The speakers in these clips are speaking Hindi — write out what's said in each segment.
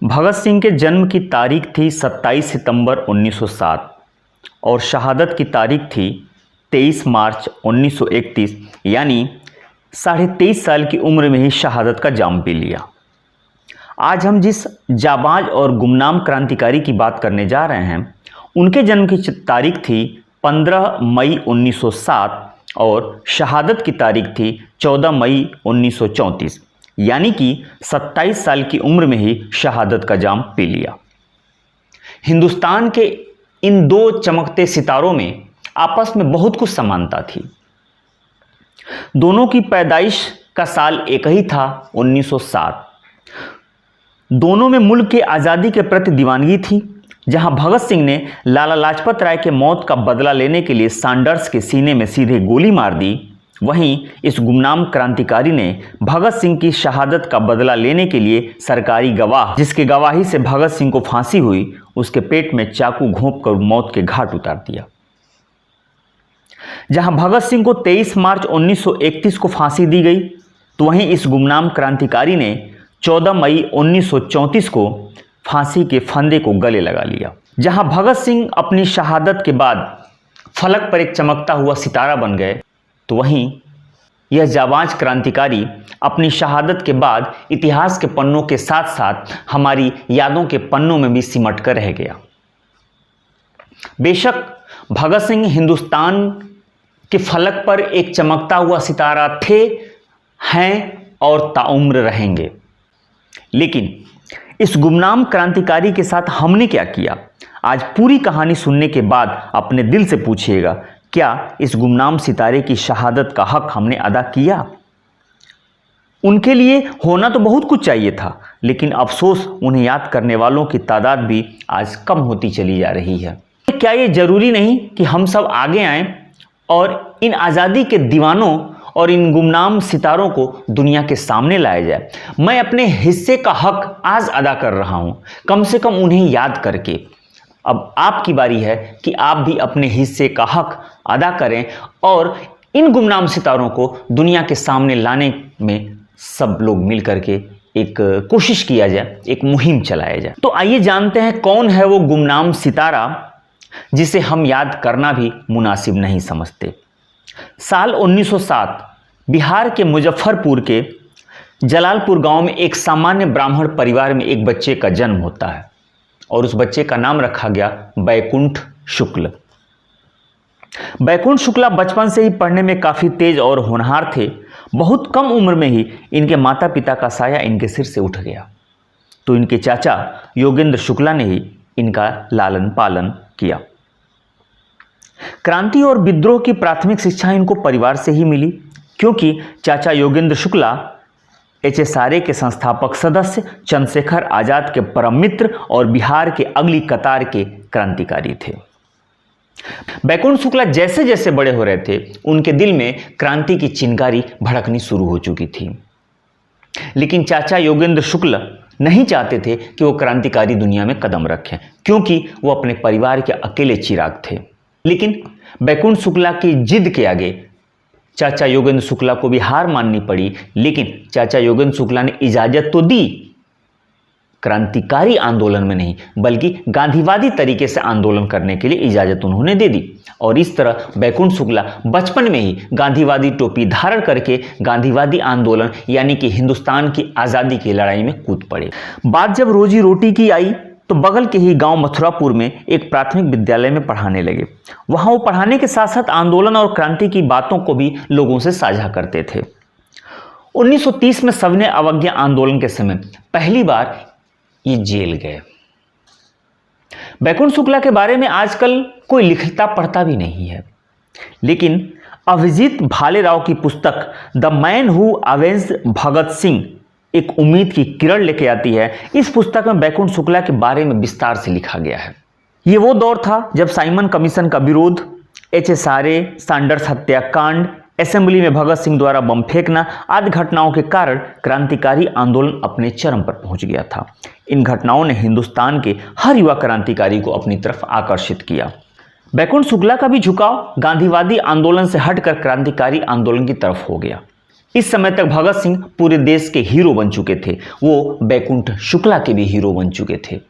भगत सिंह के जन्म की तारीख थी 27 सितंबर 1907 और शहादत की तारीख थी 23 मार्च 1931, यानी 23.5 साल की उम्र में ही शहादत का जाम पी लिया। आज हम जिस जाबाज और गुमनाम क्रांतिकारी की बात करने जा रहे हैं, उनके जन्म की तारीख थी 15 मई 1907 और शहादत की तारीख थी 14 मई 1934, यानी कि 27 साल की उम्र में ही शहादत का जाम पी लिया। हिंदुस्तान के इन दो चमकते सितारों में आपस में बहुत कुछ समानता थी। दोनों की पैदाइश का साल एक ही था, 1907। दोनों में मुल्क की आज़ादी के प्रति दीवानगी थी। जहां भगत सिंह ने लाला लाजपत राय के मौत का बदला लेने के लिए सैंडर्स के सीने में सीधे गोली मार दी, वहीं इस गुमनाम क्रांतिकारी ने भगत सिंह की शहादत का बदला लेने के लिए सरकारी गवाह, जिसके गवाही से भगत सिंह को फांसी हुई, उसके पेट में चाकू घोंपकर मौत के घाट उतार दिया। जहां भगत सिंह को 23 मार्च 1931 को फांसी दी गई, तो वहीं इस गुमनाम क्रांतिकारी ने 14 मई 1934 को फांसी के फंदे को गले लगा लिया। जहां भगत सिंह अपनी शहादत के बाद फलक पर एक चमकता हुआ सितारा बन गए, तो वहीं यह जाबाज क्रांतिकारी अपनी शहादत के बाद इतिहास के पन्नों के साथ साथ हमारी यादों के पन्नों में भी सिमट कर रह गया। बेशक भगत सिंह हिंदुस्तान के फलक पर एक चमकता हुआ सितारा थे, हैं और ताउम्र रहेंगे, लेकिन इस गुमनाम क्रांतिकारी के साथ हमने क्या किया? आज पूरी कहानी सुनने के बाद अपने दिल से पूछिएगा, क्या इस गुमनाम सितारे की शहादत का हक हमने अदा किया? उनके लिए होना तो बहुत कुछ चाहिए था, लेकिन अफसोस उन्हें याद करने वालों की तादाद भी आज कम होती चली जा रही है। क्या ये जरूरी नहीं कि हम सब आगे आएं और इन आज़ादी के दीवानों और इन गुमनाम सितारों को दुनिया के सामने लाया जाए? मैं अपने हिस्से का हक आज अदा कर रहा हूं, कम से कम उन्हें याद करके। अब आपकी बारी है कि आप भी अपने हिस्से का हक अदा करें और इन गुमनाम सितारों को दुनिया के सामने लाने में सब लोग मिल करके एक कोशिश किया जाए, एक मुहिम चलाया जाए। तो आइए जानते हैं कौन है वो गुमनाम सितारा जिसे हम याद करना भी मुनासिब नहीं समझते। साल 1907 बिहार के मुजफ्फरपुर के जलालपुर गांव में एक सामान्य ब्राह्मण परिवार में एक बच्चे का जन्म होता है और उस बच्चे का नाम रखा गया बैकुंठ शुक्ल। बैकुंठ शुक्ला बचपन से ही पढ़ने में काफ़ी तेज और होनहार थे। बहुत कम उम्र में ही इनके माता पिता का साया इनके सिर से उठ गया, तो इनके चाचा योगेंद्र शुक्ला ने ही इनका लालन पालन किया। क्रांति और विद्रोह की प्राथमिक शिक्षा इनको परिवार से ही मिली, क्योंकि चाचा योगेंद्र शुक्ला HSRA के संस्थापक सदस्य चंद्रशेखर आजाद के परम मित्र और बिहार के अगली कतार के क्रांतिकारी थे। बैकुंठ शुक्ला जैसे जैसे बड़े हो रहे थे, उनके दिल में क्रांति की चिंगारी भड़कनी शुरू हो चुकी थी। लेकिन चाचा योगेंद्र शुक्ला नहीं चाहते थे कि वो क्रांतिकारी दुनिया में कदम रखें, क्योंकि वो अपने परिवार के अकेले चिराग थे। लेकिन बैकुंठ शुक्ला की जिद के आगे चाचा योगेंद्र शुक्ला को भी हार माननी पड़ी। लेकिन चाचा योगेंद्र शुक्ला ने इजाजत तो दी, क्रांतिकारी आंदोलन में नहीं बल्कि गांधीवादी तरीके से आंदोलन करने के लिए इजाजत उन्होंने दे दी। और इस तरह बैकुंठ शुक्ला बचपन में ही गांधीवादी टोपी धारण करके गांधीवादी आंदोलन यानी कि हिंदुस्तान की आज़ादी की लड़ाई में कूद पड़े। बात जब रोजी रोटी की आई, तो बगल के ही गांव मथुरापुर में एक प्राथमिक विद्यालय में पढ़ाने लगे। वहां वो पढ़ाने के साथ साथ आंदोलन और क्रांति की बातों को भी लोगों से साझा करते थे। 1930 में सविनय अवज्ञा आंदोलन के समय पहली बार ये जेल गए। बैकुंठ शुक्ला के बारे में आजकल कोई लिखता पढ़ता भी नहीं है, लेकिन अभिजीत भालेराव की पुस्तक the man who avenged Bhagat Singh एक उम्मीद की किरण लेके आती है। इस पुस्तक में बैकुंठ शुक्ला के बारे में विस्तार से लिखा गया है। ये वो दौर था जब साइमन कमीशन का विरोध, HSRA, सैंडर्स हत्याकांड, असेंबली में भगत सिंह द्वारा बम फेंकना आदि घटनाओं के कारण क्रांतिकारी आंदोलन अपने चरम पर पहुंच गया था। इन घटनाओं ने हिंदुस्तान के हर युवा क्रांतिकारी को अपनी तरफ आकर्षित किया। बैकुंठ शुक्ला का भी झुकाव गांधीवादी आंदोलन से हटकर क्रांतिकारी आंदोलन की तरफ हो गया। इस समय तक भगत सिंह पूरे देश के हीरो बन चुके थे, वो बैकुंठ शुक्ला के भी हीरो बन चुके थे।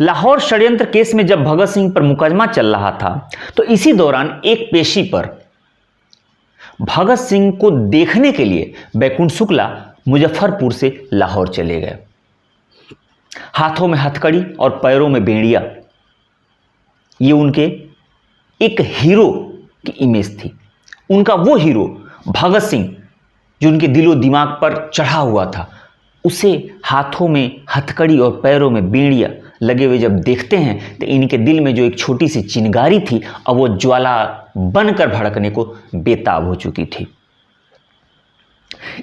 लाहौर षड्यंत्र केस में जब भगत सिंह पर मुकदमा चल रहा था तो इसी दौरान एक पेशी पर भगत सिंह को देखने के लिए बैकुंठ शुक्ला मुजफ्फरपुर से लाहौर चले गए। हाथों में हथकड़ी और पैरों में बेड़िया, ये उनके एक हीरो की इमेज थी। उनका वो हीरो भगत सिंह जो उनके दिलो दिमाग पर चढ़ा हुआ था, उसे हाथों में हथकड़ी और पैरों में बेड़िया लगे हुए जब देखते हैं तो इनके दिल में जो एक छोटी सी चिंगारी थी अब वो ज्वाला बनकर भड़कने को बेताब हो चुकी थी।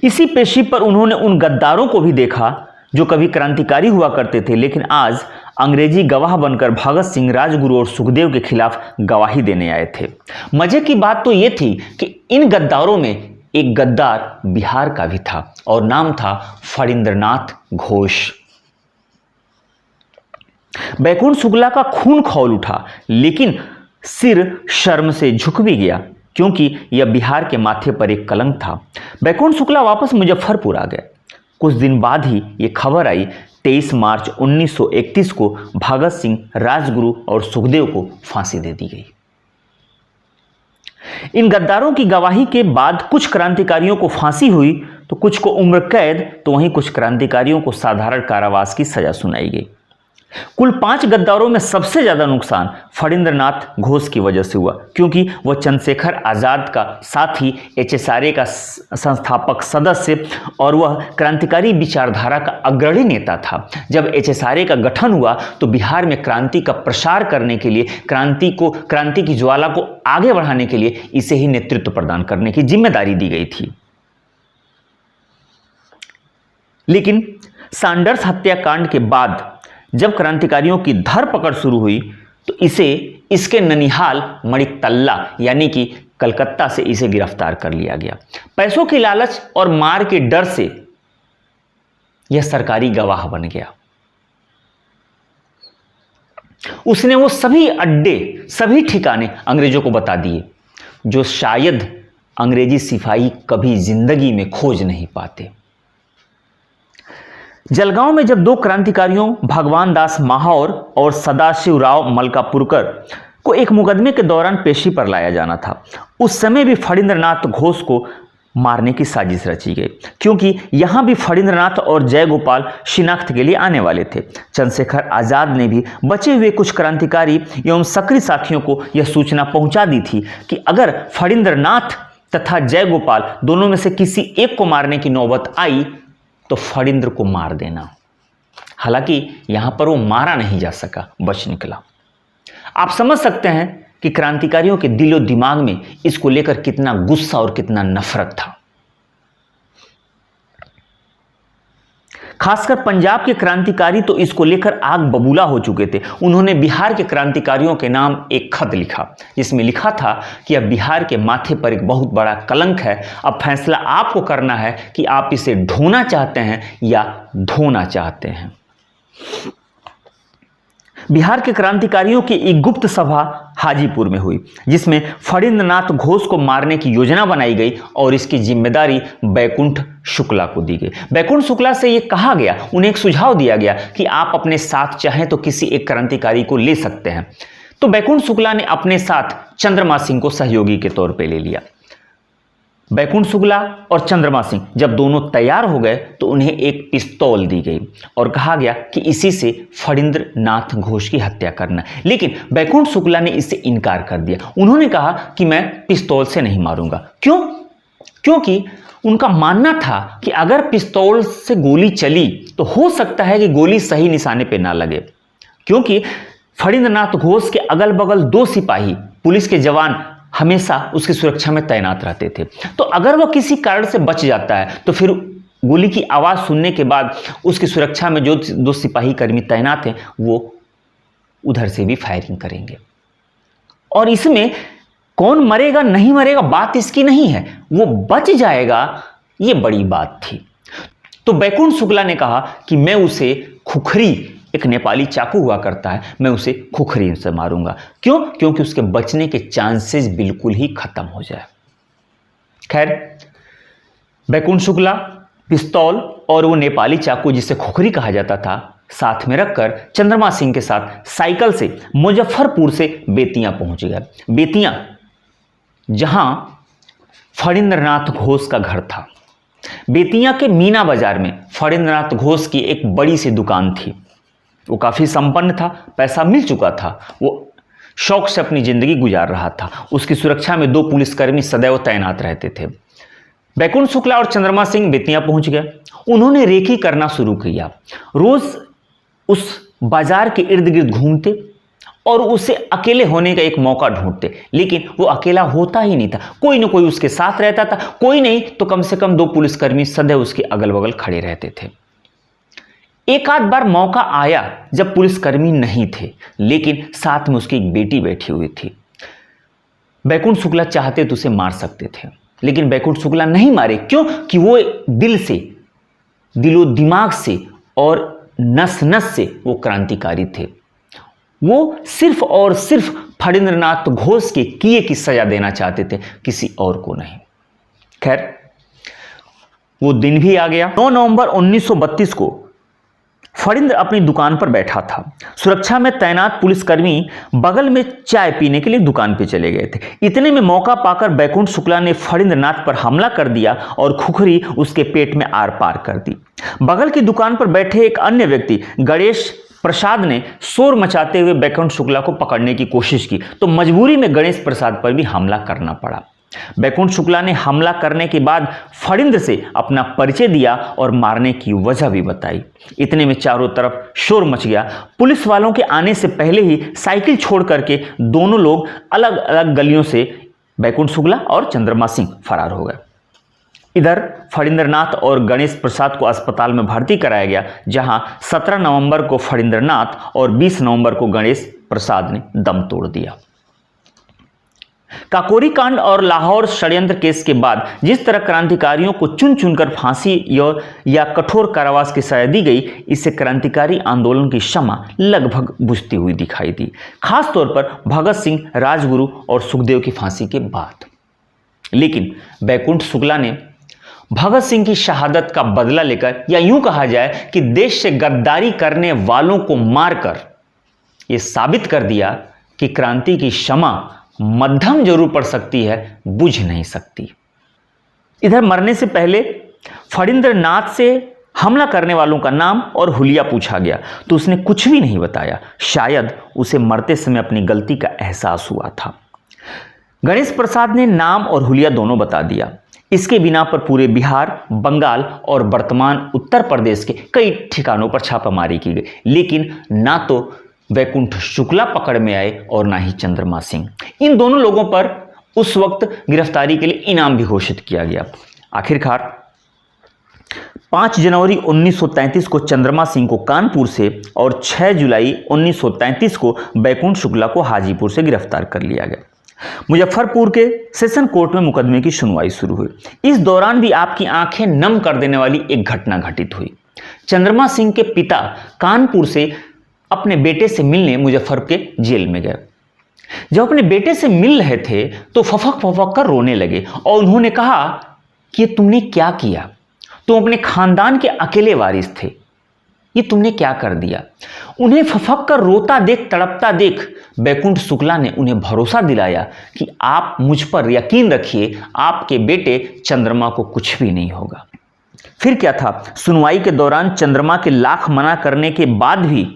इसी पेशी पर उन्होंने उन गद्दारों को भी देखा जो कभी क्रांतिकारी हुआ करते थे, लेकिन आज अंग्रेजी गवाह बनकर भगत सिंह, राजगुरु और सुखदेव के खिलाफ गवाही देने आए थे। मजे की बात तो यह थी कि इन गद्दारों में एक गद्दार बिहार का भी था और नाम था फणींद्रनाथ घोष। बैकुंठ शुक्ला का खून खौल उठा, लेकिन सिर शर्म से झुक भी गया क्योंकि यह बिहार के माथे पर एक कलंक था। बैकुंठ शुक्ला वापस मुजफ्फरपुर आ गए। कुछ दिन बाद ही ये खबर आई, 23 मार्च 1931 को भगत सिंह, राजगुरु और सुखदेव को फांसी दे दी गई। इन गद्दारों की गवाही के बाद कुछ क्रांतिकारियों को फांसी हुई तो कुछ को उम्र कैद, तो वहीं कुछ क्रांतिकारियों को साधारण कारावास की सजा सुनाई गई। कुल 5 गद्दारों में सबसे ज्यादा नुकसान फणींद्रनाथ घोष की वजह से हुआ, क्योंकि वह चंद्रशेखर आजाद का साथी, HSRA का संस्थापक सदस्य और वह क्रांतिकारी विचारधारा का अग्रणी नेता था। जब HSRA का गठन हुआ तो बिहार में क्रांति का प्रसार करने के लिए, क्रांति की ज्वाला को आगे बढ़ाने के लिए इसे ही नेतृत्व प्रदान करने की जिम्मेदारी दी गई थी। लेकिन सैंडर्स हत्याकांड के बाद जब क्रांतिकारियों की धरपकड़ शुरू हुई तो इसके ननिहाल मणिकतल्ला यानी कि कलकत्ता से इसे गिरफ्तार कर लिया गया। पैसों की लालच और मार के डर से यह सरकारी गवाह बन गया। उसने वो सभी अड्डे, सभी ठिकाने अंग्रेजों को बता दिए जो शायद अंग्रेजी सिपाही कभी जिंदगी में खोज नहीं पाते। जलगांव में जब 2 क्रांतिकारियों भगवान दास माहौर और सदाशिवराव मलकापुरकर को एक मुकदमे के दौरान पेशी पर लाया जाना था, उस समय भी फणींद्रनाथ घोष को मारने की साजिश रची गई, क्योंकि यहां भी फणींद्रनाथ और जयगोपाल शिनाख्त के लिए आने वाले थे। चंद्रशेखर आजाद ने भी बचे हुए कुछ क्रांतिकारी एवं सक्रिय साथियों को यह सूचना पहुंचा दी थी कि अगर फणींद्रनाथ तथा जयगोपाल दोनों में से किसी एक को मारने की नौबत आई तो फणींद्र को मार देना। हालांकि यहां पर वो मारा नहीं जा सका, बच निकला। आप समझ सकते हैं कि क्रांतिकारियों के दिलो दिमाग में इसको लेकर कितना गुस्सा और कितना नफरत था। खासकर पंजाब के क्रांतिकारी तो इसको लेकर आग बबूला हो चुके थे। उन्होंने बिहार के क्रांतिकारियों के नाम एक खत लिखा जिसमें लिखा था कि अब बिहार के माथे पर एक बहुत बड़ा कलंक है, अब फैसला आपको करना है कि आप इसे ढोना चाहते हैं या धोना चाहते हैं। बिहार के क्रांतिकारियों की एक गुप्त सभा हाजीपुर में हुई जिसमें फणींद्रनाथ घोष को मारने की योजना बनाई गई और इसकी जिम्मेदारी बैकुंठ शुक्ला को दी गई। बैकुंठ शुक्ला से यह कहा गया, उन्हें एक सुझाव दिया गया कि आप अपने साथ चाहें तो किसी एक क्रांतिकारी को ले सकते हैं। तो बैकुंठ शुक्ला ने अपने साथ चंद्रमा सिंह को सहयोगी के तौर पर ले लिया। बैकुंठ शुक्ला और चंद्रमा सिंह जब दोनों तैयार हो गए तो उन्हें एक पिस्तौल दी गई और कहा गया कि इसी से फणींद्रनाथ घोष की हत्या करना। लेकिन बैकुंठ शुक्ला ने इससे इनकार कर दिया। उन्होंने कहा कि मैं पिस्तौल से नहीं मारूंगा। क्यों? क्योंकि उनका मानना था कि अगर पिस्तौल से गोली चली तो हो सकता है कि गोली सही निशाने पर ना लगे, क्योंकि फणींद्रनाथ घोष के अगल बगल 2 सिपाही पुलिस के जवान हमेशा उसकी सुरक्षा में तैनात रहते थे। तो अगर वह किसी कारण से बच जाता है तो फिर गोली की आवाज सुनने के बाद उसकी सुरक्षा में जो 2 सिपाही कर्मी तैनात हैं वो उधर से भी फायरिंग करेंगे। और इसमें कौन मरेगा नहीं मरेगा बात इसकी नहीं है, वो बच जाएगा, ये बड़ी बात थी। तो बैकुंठ शुक्ला ने कहा कि मैं उसे खुखरी, एक नेपाली चाकू हुआ करता है, मैं उसे खुखरी से मारूंगा। क्यों? क्योंकि उसके बचने के चांसेस बिल्कुल ही खत्म हो जाए। खैर, बैकुंठ शुक्ला पिस्तौल और वो नेपाली चाकू जिसे खोखरी कहा जाता था साथ में रखकर चंद्रमा सिंह के साथ साइकिल से मुजफ्फरपुर से बेतिया पहुंच गया। बेतिया जहां फणींद्रनाथ घोष का घर था। बेतिया के मीना बाजार में फणींद्रनाथ घोष की एक बड़ी सी दुकान थी। वो काफी संपन्न था, पैसा मिल चुका था, वो शौक से अपनी जिंदगी गुजार रहा था। उसकी सुरक्षा में 2 पुलिसकर्मी सदैव तैनात रहते थे। बैकुंठ शुक्ला और चंद्रमा सिंह बेतिया पहुंच गए। उन्होंने रेकी करना शुरू किया। रोज उस बाजार के इर्द गिर्द घूमते और उसे अकेले होने का एक मौका ढूंढते, लेकिन वो अकेला होता ही नहीं था। कोई ना कोई उसके साथ रहता था, कोई नहीं तो कम से कम 2 पुलिसकर्मी सदैव उसके अगल बगल खड़े रहते थे। एक आध बार मौका आया जब पुलिसकर्मी नहीं थे, लेकिन साथ में उसकी एक बेटी बैठी हुई थी। बैकुंठ शुक्ला चाहते तो उसे मार सकते थे, लेकिन बैकुंठ शुक्ला नहीं मारे। क्यों? कि वो दिल से, दिलो दिमाग से और नस नस से वो क्रांतिकारी थे। वो सिर्फ और सिर्फ फणींद्रनाथ घोष के किए की सजा देना चाहते थे, किसी और को नहीं। खैर, वो दिन भी आ गया। 9 नवंबर 1932 को फणींद्र अपनी दुकान पर बैठा था। सुरक्षा में तैनात पुलिसकर्मी बगल में चाय पीने के लिए दुकान पे चले गए थे। इतने में मौका पाकर बैकुंठ शुक्ला ने फणींद्रनाथ पर हमला कर दिया और खुखरी उसके पेट में आर पार कर दी। बगल की दुकान पर बैठे एक अन्य व्यक्ति गणेश प्रसाद ने शोर मचाते हुए बैकुंठ शुक्ला को पकड़ने की कोशिश की, तो मजबूरी में गणेश प्रसाद पर भी हमला करना पड़ा। बैकुंठ शुक्ला ने हमला करने के बाद फणींद्र से अपना परिचय दिया और मारने की वजह भी बताई। इतने में चारों तरफ शोर मच गया। पुलिस वालों के आने से पहले ही साइकिल छोड़ करके दोनों लोग अलग अलग गलियों से बैकुंठ शुक्ला और चंद्रमा सिंह फरार हो गए। इधर फणींद्रनाथ और गणेश प्रसाद को अस्पताल में भर्ती कराया गया, जहां 17 नवंबर को फणींद्रनाथ और 20 नवंबर को गणेश प्रसाद ने दम तोड़ दिया। काकोरी कांड और लाहौर षड्यंत्र केस के बाद जिस तरह क्रांतिकारियों को चुन चुनकर फांसी या कठोर कारावास की सजा दी गई, इससे क्रांतिकारी आंदोलन की शमा लगभग बुझती हुई दिखाई दी, खासतौर पर भगत सिंह, राजगुरु और सुखदेव की फांसी के बाद। लेकिन बैकुंठ शुक्ला ने भगत सिंह की शहादत का बदला लेकर, या यूं कहा जाए कि देश से गद्दारी करने वालों को मारकर यह साबित कर दिया कि क्रांति की शमा मध्यम जरूर पड़ सकती है, बुझ नहीं सकती। इधर मरने से पहले फणींद्रनाथ से हमला करने वालों का नाम और हुलिया पूछा गया तो उसने कुछ भी नहीं बताया। शायद उसे मरते समय अपनी गलती का एहसास हुआ था। गणेश प्रसाद ने नाम और हुलिया दोनों बता दिया। इसके बिना पर पूरे बिहार, बंगाल और वर्तमान उत्तर प्रदेश के कई ठिकानों पर छापामारी की गई, लेकिन ना तो बैकुंठ शुक्ला पकड़ में आए और ना ही चंद्रमा सिंह। इन दोनों लोगों पर उस वक्त गिरफ्तारी के लिए इनाम भी घोषित किया गया। आखिरकार 5 जनवरी 1933 को चंद्रमा सिंह को कानपुर से और 6 जुलाई 1933 को बैकुंठ शुक्ला को हाजीपुर से गिरफ्तार कर लिया गया। मुजफ्फरपुर के सेशन कोर्ट में मुकदमे की सुनवाई शुरू हुई। इस दौरान भी आपकी आंखें नम कर देने वाली एक घटना घटित हुई। चंद्रमा सिंह के पिता कानपुर से अपने बेटे से मिलने मुजफ्फरपुर के जेल में गए। जब अपने बेटे से मिल रहे थे तो फफक फफक कर रोने लगे और उन्होंने कहा कि तुमने क्या किया? तुम अपने खानदान के अकेले वारिस थे, ये तुमने क्या कर दिया? उन्हें फफक कर रोता देख, तड़पता देख बैकुंठ शुक्ला ने उन्हें भरोसा दिलाया कि आप मुझ पर यकीन रखिए, आपके बेटे चंद्रमा को कुछ भी नहीं होगा। फिर क्या था, सुनवाई के दौरान चंद्रमा के लाख मना करने के बाद भी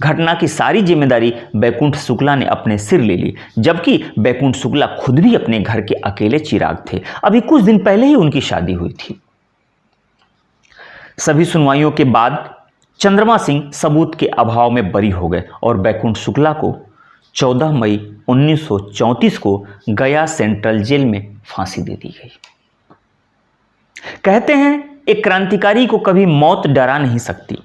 घटना की सारी जिम्मेदारी बैकुंठ शुक्ला ने अपने सिर ले ली, जबकि बैकुंठ शुक्ला खुद भी अपने घर के अकेले चिराग थे। अभी कुछ दिन पहले ही उनकी शादी हुई थी। सभी सुनवाइयों के बाद चंद्रमा सिंह सबूत के अभाव में बरी हो गए और बैकुंठ शुक्ला को 14 मई 1934 को गया सेंट्रल जेल में फांसी दे दी गई। कहते हैं एक क्रांतिकारी को कभी मौत डरा नहीं सकती।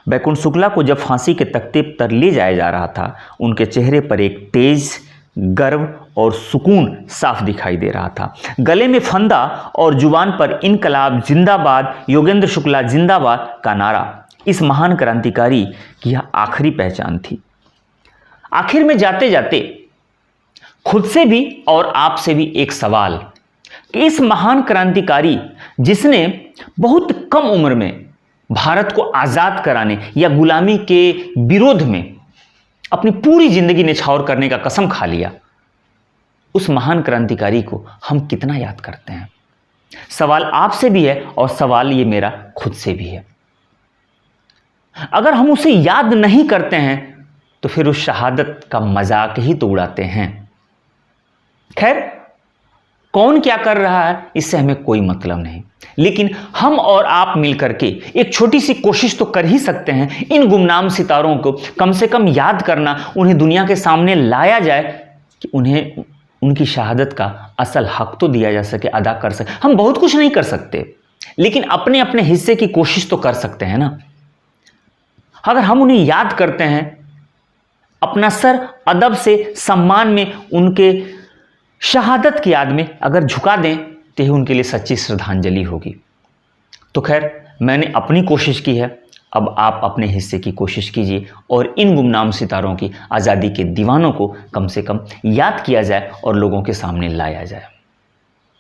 बैकुंठ शुक्ला को जब फांसी के तख्ते पर ले जाया जा रहा था, उनके चेहरे पर एक तेज, गर्व और सुकून साफ दिखाई दे रहा था। गले में फंदा और जुबान पर इनकलाब जिंदाबाद, योगेंद्र शुक्ला जिंदाबाद का नारा इस महान क्रांतिकारी की यह आखिरी पहचान थी। आखिर में जाते जाते खुद से भी और आपसे भी एक सवाल, कि इस महान क्रांतिकारी जिसने बहुत कम उम्र में भारत को आजाद कराने या गुलामी के विरोध में अपनी पूरी जिंदगी निछावर करने का कसम खा लिया, उस महान क्रांतिकारी को हम कितना याद करते हैं? सवाल आपसे भी है और सवाल ये मेरा खुद से भी है। अगर हम उसे याद नहीं करते हैं तो फिर उस शहादत का मजाक ही तो उड़ाते हैं। खैर, कौन क्या कर रहा है इससे हमें कोई मतलब नहीं, लेकिन हम और आप मिलकर के एक छोटी सी कोशिश तो कर ही सकते हैं। इन गुमनाम सितारों को कम से कम याद करना, उन्हें दुनिया के सामने लाया जाए कि उन्हें उनकी शहादत का असल हक तो दिया जा सके, अदा कर सके। हम बहुत कुछ नहीं कर सकते, लेकिन अपने अपने हिस्से की कोशिश तो कर सकते हैं ना। अगर हम उन्हें याद करते हैं, अपना सर अदब से सम्मान में उनके शहादत की याद में अगर झुका दें तो ही उनके लिए सच्ची श्रद्धांजलि होगी। तो खैर, मैंने अपनी कोशिश की है, अब आप अपने हिस्से की कोशिश कीजिए और इन गुमनाम सितारों की आज़ादी के दीवानों को कम से कम याद किया जाए और लोगों के सामने लाया जाए।